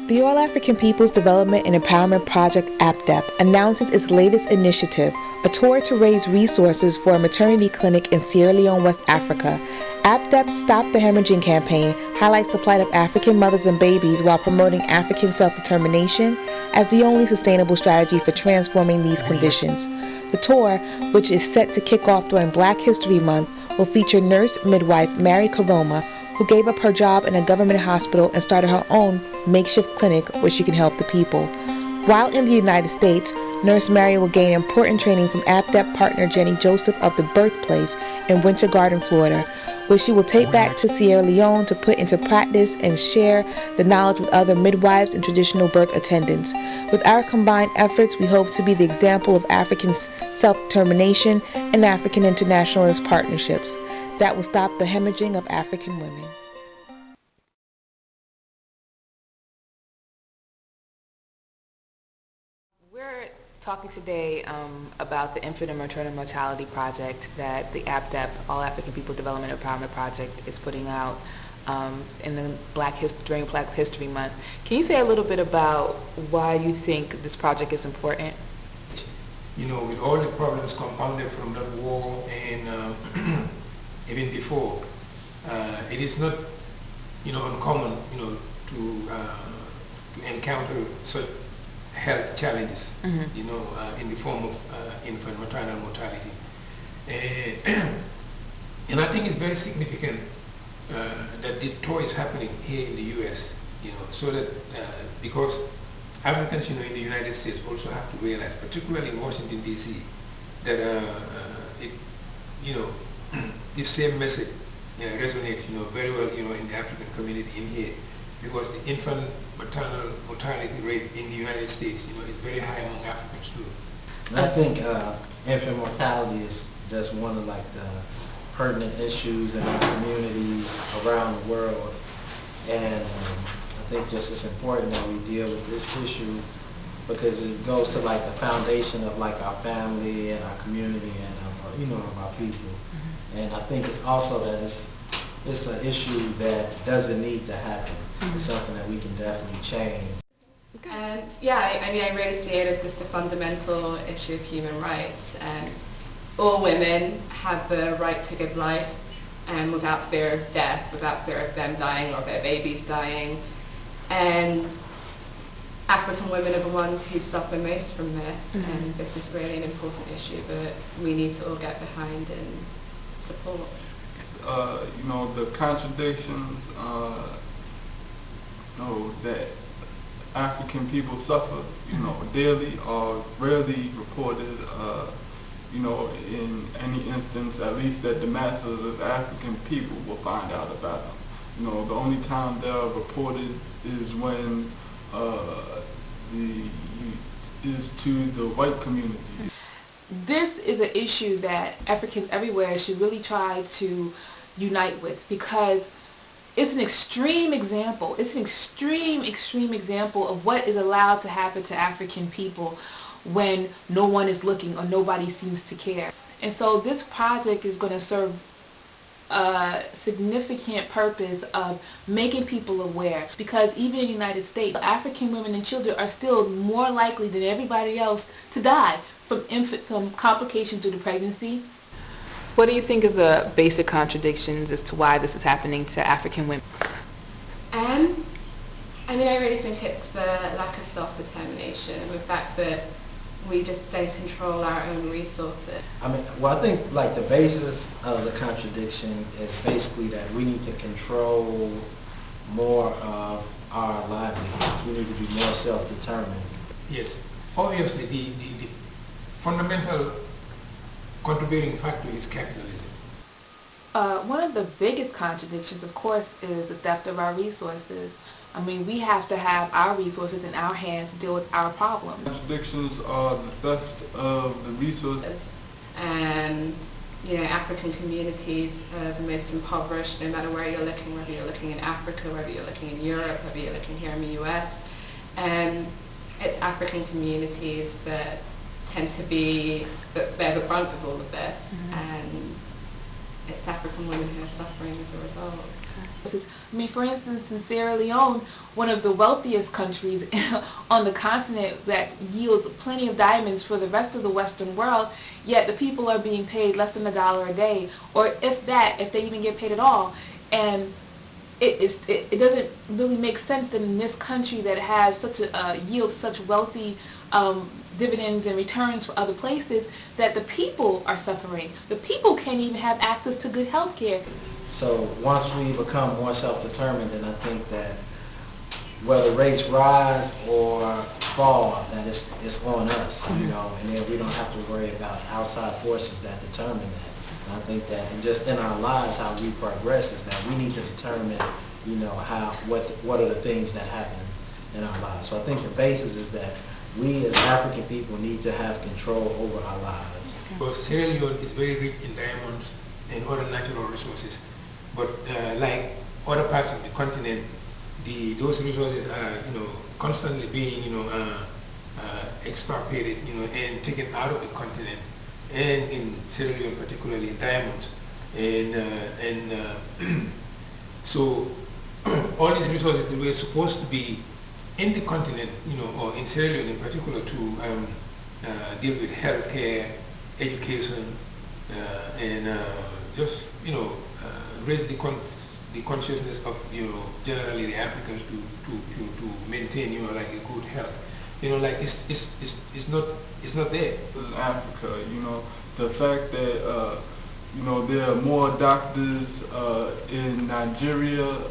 The All African Peoples Development and Empowerment Project AAPDEP announces its latest initiative, a tour to raise resources for a maternity clinic in Sierra Leone, West Africa. AAPDEP's Stop the Hemorrhaging campaign highlights the plight of African mothers and babies while promoting African self-determination as the only sustainable strategy for transforming these conditions. The tour, which is set to kick off during Black History Month, will feature nurse midwife Mary Karoma, who gave up her job in a government hospital and started her own makeshift clinic where she can help the people. While in the United States, Nurse Mary will gain important training from AAPDEP partner Jenny Joseph of the Birthplace in Winter Garden, Florida, which she will take back to Sierra Leone to put into practice and share the knowledge with other midwives and traditional birth attendants. With our combined efforts, we hope to be the example of African self-determination and African internationalist partnerships that will stop the hemorrhaging of African women. We're talking today about the Infant and Maternal Mortality Project that the AAPDEP, All African People Development Empowerment Project, is putting out during Black History Month. Can you say a little bit about why you think this project is important? You know, with all the problems compounded from that war and even before, it is not, uncommon, to encounter such health challenges, in the form of infant maternal mortality. And I think it's very significant that the tour is happening here in the U.S., so that because Africans, in the United States also have to realize, particularly in Washington, D.C., that this same message resonates, very well, in the African community in here, because the infant maternal mortality rate in the United States, is very high among Africans too. And I think infant mortality is just one of the pertinent issues in our communities around the world, and I think just it's important that we deal with this issue because it goes to the foundation of our family and our community and of our people. And I think it's also that it's an issue that doesn't need to happen. It's something that we can definitely change. And I really see it as just a fundamental issue of human rights. And all women have the right to give life without fear of death, without fear of them dying or their babies dying. And African women are the ones who suffer most from this, and this is really an important issue that we need to all get behind and support. The contradictions that African people suffer, daily are rarely reported, in any instance, at least that the masses of African people will find out about them. The only time they are reported is when is to the white community. This is an issue that Africans everywhere should really try to unite with, because it's an extreme example. It's an extreme example of what is allowed to happen to African people when no one is looking or nobody seems to care. And so this project is going to serve a significant purpose of making people aware, because even in the United States, African women and children are still more likely than everybody else to die from complications due to pregnancy. What do you think is the basic contradictions as to why this is happening to African women? I really think it's the lack of self-determination and the fact that we just don't control our own resources. I think the basis of the contradiction is basically that we need to control more of our livelihoods. We need to be more self-determined. Yes, obviously the fundamental contributing factor is capitalism. One of the biggest contradictions, of course, is the theft of our resources. We have to have our resources in our hands to deal with our problems. Contradictions are the theft of the resources. And, African communities are the most impoverished, no matter where you're looking, whether you're looking in Africa, whether you're looking in Europe, whether you're looking here in the US. And it's African communities that tend to be, that bear the brunt of all of this. And it's African women who are suffering as a result. I mean, for instance, in Sierra Leone, one of the wealthiest countries on the continent that yields plenty of diamonds for the rest of the Western world, yet the people are being paid less than $1 a day, or if that, if they even get paid at all. And it doesn't really make sense that in this country that has such a yields such wealthy dividends and returns for other places, that the people are suffering. The people can't even have access to good health care. So once we become more self-determined, then I think that whether rates rise or fall, that it's on us, you know, and then we don't have to worry about outside forces that determine that. And I think that just in our lives, how we progress is that we need to determine, you know, what are the things that happen in our lives. So I think the basis is that we as African people need to have control over our lives. Because Sierra Leone is very rich in diamonds and other natural resources. But like other parts of the continent, those resources are, you know, constantly being, you know, extirpated, you know, and taken out of the continent. And in Sierra Leone, particularly diamonds, so all these resources that were supposed to be in the continent, you know, or in Sierra Leone in particular, to deal with healthcare, education, and just, you know, raise the consciousness of, you know, generally the Africans to maintain, you know, like a good health. You know, like it's not there. This is Africa, you know, the fact that you know, there are more doctors in Nigeria,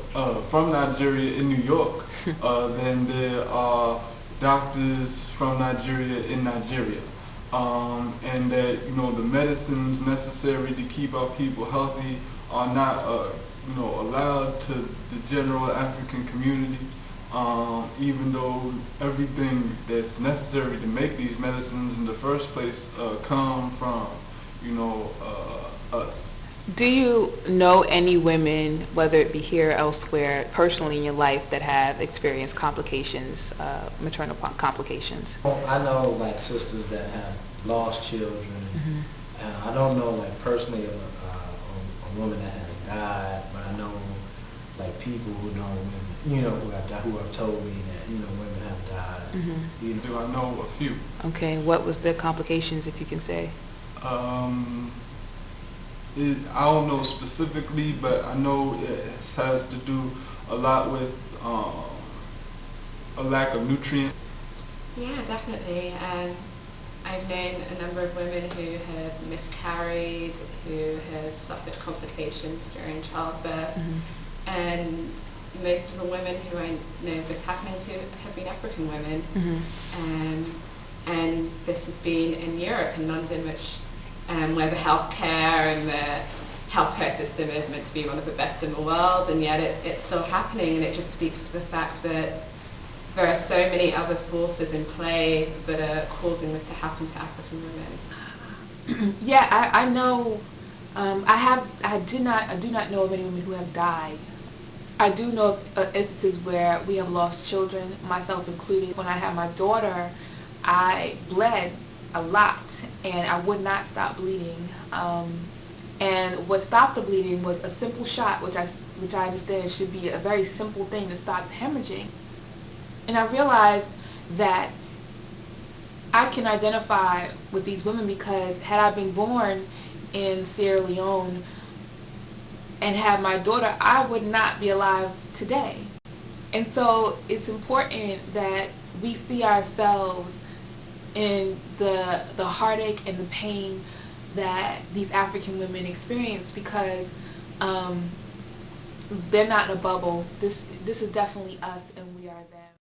from Nigeria in New York, than there are doctors from Nigeria in Nigeria. And that, you know, the medicines necessary to keep our people healthy are not, you know, allowed to the general African community. Even though everything that's necessary to make these medicines in the first place come from, you know, us. Do you know any women, whether it be here or elsewhere, personally in your life, that have experienced complications, maternal complications? I know like sisters that have lost children. I don't know like personally of a woman that has died, but I know like people who know women, you know, who have told me that, you know, women have died. You know. Do I know a few? Okay, what was the complications, if you can say? I don't know specifically, but I know it has to do a lot with a lack of nutrients. Yeah, definitely. I've known a number of women who have miscarried, who have suffered complications during childbirth, and most of the women who I know this happening to have been African women. And this has been in Europe, in London, which where the healthcare and the healthcare system is meant to be one of the best in the world, and yet it's still happening, and it just speaks to the fact that there are so many other forces in play that are causing this to happen to African women. Yeah, I know. I do not know of any women who have died. I do know of instances where we have lost children, myself included. When I had my daughter, I bled a lot, and I would not stop bleeding. And what stopped the bleeding was a simple shot, which I understand should be a very simple thing to stop hemorrhaging. And I realized that I can identify with these women because had I been born in Sierra Leone and had my daughter, I would not be alive today. And so it's important that we see ourselves in the heartache and the pain that these African women experience, because they're not in a bubble. This is definitely us, and we are them.